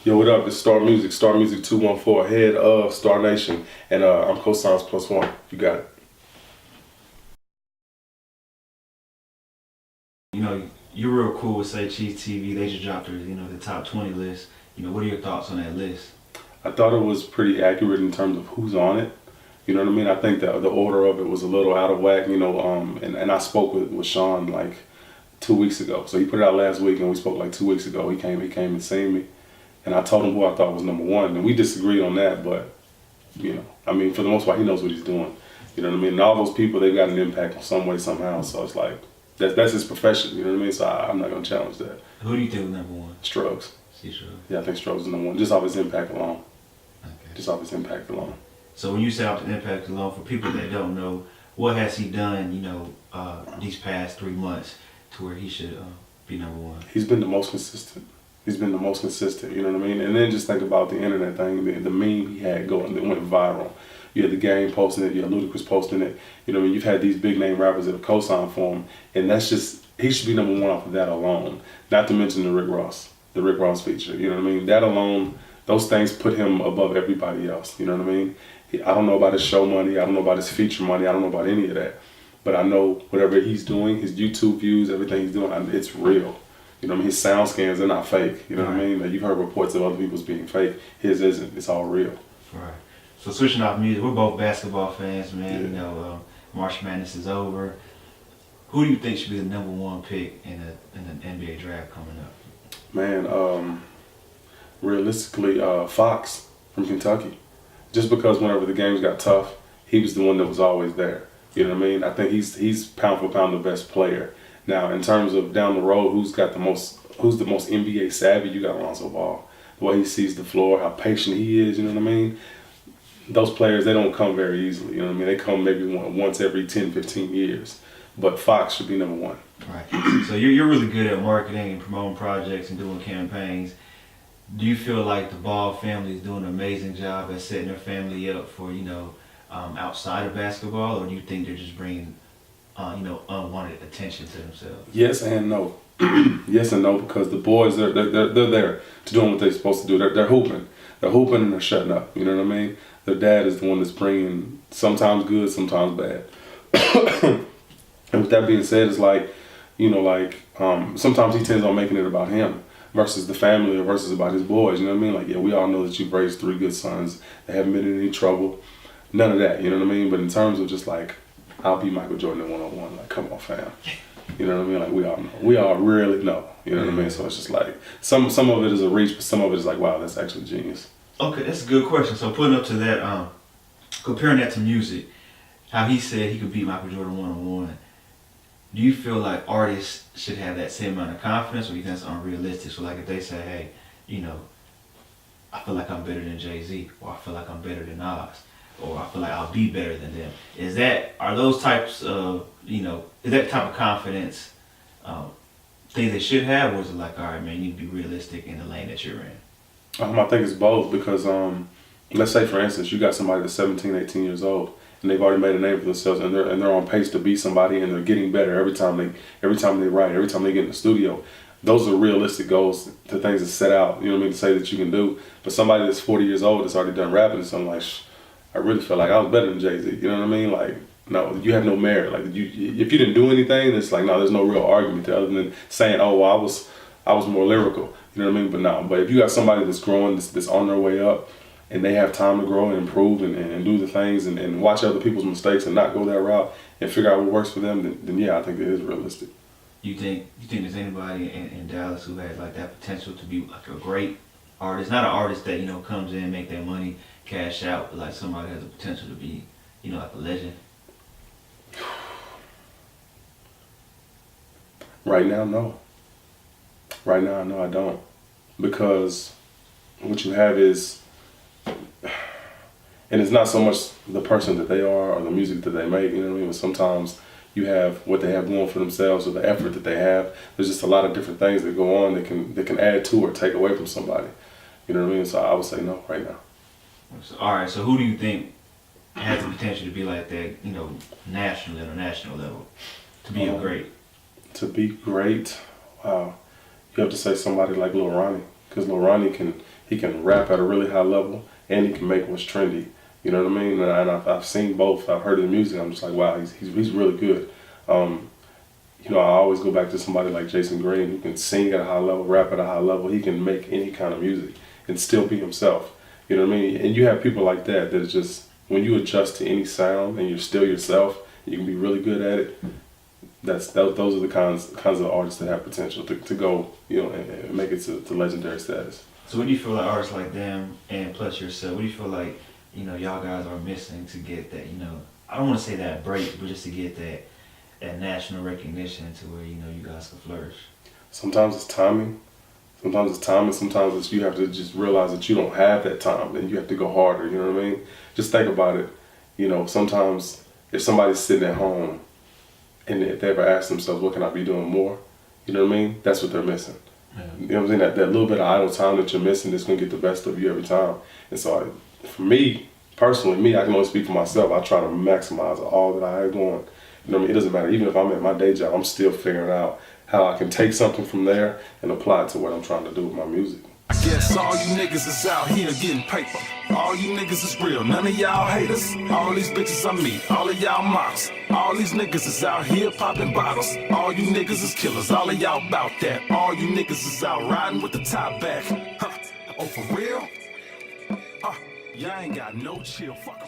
Yo, what up? This is Star Music 214, head of Star Nation, and I'm COSIGN's +1. You got it. You know, you're real cool with SayCheese TV. They just dropped their, the top 20 list. What are your thoughts on that list? I thought it was pretty accurate in terms of who's on it. You know what I mean? I think that the order of it was a little out of whack, and I spoke with Sean like 2 weeks ago. So he put it out last week and we spoke like 2 weeks ago. He came and seen me. And I told him who I thought was #1, and we disagreed on that, but, for the most part, he knows what he's doing. You know what I mean? And all those people, they've got an impact in some way, somehow, so it's like, that's his profession, you know what I mean? So I'm not going to challenge that. Who do you think was #1? Struggs. C-Struggs. Yeah, I think Struggs is #1, just off his impact alone. Okay. Just off his impact alone. So when you say off the impact alone, for people that don't know, what has he done, these past 3 months to where he should be #1? He's been the most consistent. He's been the most consistent, you know what I mean? And then just think about the internet thing, the meme he had going that went viral. You had the game posting it, you had Ludacris posting it. You know what I mean? You've had these big name rappers that have co-signed for him, and that's just, he should be #1 off of that alone. Not to mention the Rick Ross feature, you know what I mean? That alone, those things put him above everybody else, you know what I mean? I don't know about his show money, I don't know about his feature money, I don't know about any of that. But I know whatever he's doing, his YouTube views, everything he's doing, it's real. You know what I mean? His sound scans, they're not fake. You know what I mean? Like, you've heard reports of other people's being fake. His isn't. It's all real. Right. So switching off music, we're both basketball fans, man. Yeah. March Madness is over. Who do you think should be the #1 pick in the NBA draft coming up? Man, realistically, Fox from Kentucky. Just because whenever the games got tough, he was the one that was always there. You know what I mean? I think he's pound for pound the best player. Now, in terms of down the road, who's the most NBA savvy? You got Lonzo Ball. The way he sees the floor, how patient he is, you know what I mean? Those players, they don't come very easily, you know what I mean? They come maybe once every 10, 15 years. But Fox should be #1. Right. So you're really good at marketing and promoting projects and doing campaigns. Do you feel like the Ball family is doing an amazing job at setting their family up for, outside of basketball, or do you think they're just bringing unwanted attention to themselves? Yes and no. Yes and no, because the boys, they're there to doing what they're supposed to do. They're hooping. They're hooping and they're shutting up. You know what I mean? Their dad is the one that's bringing sometimes good, sometimes bad. And with that being said, it's like, sometimes he tends on making it about him versus the family or versus about his boys. You know what I mean? Like, yeah, we all know that you've raised 3 good sons. They haven't been in any trouble. None of that. You know what I mean? But in terms of just like, I'll be Michael Jordan in 1-on-1. Like, come on, fam. You know what I mean? Like, we all know. We all really know. You know what I mean? So it's just like, some of it is a reach, but some of it is like, wow, that's actually genius. Okay, that's a good question. So putting up to that, comparing that to music, how he said he could beat Michael Jordan 1-on-1, do you feel like artists should have that same amount of confidence, or do you think that's unrealistic? So like if they say, hey, I feel like I'm better than Jay-Z, or I feel like I'm better than Nas, or I feel like I'll be better than them. Are those types of, is that type of confidence things they should have, or is it like, all right, man, you need to be realistic in the lane that you're in? I think it's both because, let's say for instance, you got somebody that's 17, 18 years old, and they've already made a name for themselves, and they're on pace to be somebody, and they're getting better every time they write, every time they get in the studio. Those are realistic goals, the things that set out, you know what I mean, to say that you can do. But somebody that's 40 years old that's already done rapping and something like, I really feel like I was better than Jay-Z. You know what I mean? Like, no, you have no merit. Like, if you didn't do anything, it's like, no, there's no real argument there other than saying, oh, well, I was more lyrical. You know what I mean? But no, but if you got somebody that's growing, that's on their way up, and they have time to grow and improve and do the things and watch other people's mistakes and not go that route and figure out what works for them, then yeah, I think it is realistic. You think there's anybody in Dallas who has like that potential to be like a great artist? Not an artist that, comes in, make their money, cash out, but like somebody has the potential to be, like a legend? Right now, no. Right now, no, I don't. Because what you have is, and it's not so much the person that they are or the music that they make, you know what I mean? But sometimes you have what they have going for themselves or the effort that they have. There's just a lot of different things that go on that can add to or take away from somebody. You know what I mean? So I would say no right now. So, all right, so who do you think has the potential to be like that, national, international level, to be great? To be great, wow. You have to say somebody like Lil Ronnie, because Lil Ronnie can rap at a really high level and he can make what's trendy. You know what I mean? And I've seen both. I've heard his music. I'm just like, wow, he's really good. You know, I always go back to somebody like Jason Green who can sing at a high level, rap at a high level. He can make any kind of music and still be himself. You know what I mean? And you have people like that is just, when you adjust to any sound and you're still yourself, you can be really good at it. Those are the kinds of artists that have potential to go, you know, and make it to legendary status. So what do you feel like artists like them and plus yourself, what do you feel like, you know, y'all guys are missing to get that, you know, I don't want to say that break, but just to get that national recognition to where, you know, you guys can flourish? Sometimes it's timing. Sometimes it's you have to just realize that you don't have that time and you have to go harder, you know what I mean? Just think about it. You know, sometimes if somebody's sitting at home and if they ever ask themselves, what can I be doing more? You know what I mean? That's what they're missing. Yeah. You know what I'm saying? That little bit of idle time that you're missing is going to get the best of you every time. And so for me, personally, I can only speak for myself. I try to maximize all that I have going. You know what I mean? It doesn't matter. Even if I'm at my day job, I'm still figuring out how I can take something from there and apply it to what I'm trying to do with my music. I guess all you niggas is out here getting paper. All you niggas is real, none of y'all haters. All these bitches I meet, all of y'all mocks. All these niggas is out here popping bottles. All you niggas is killers, all of y'all about that. All you niggas is out riding with the top back. Huh. Oh, for real? Y'all ain't got no chill. Fuck 'em.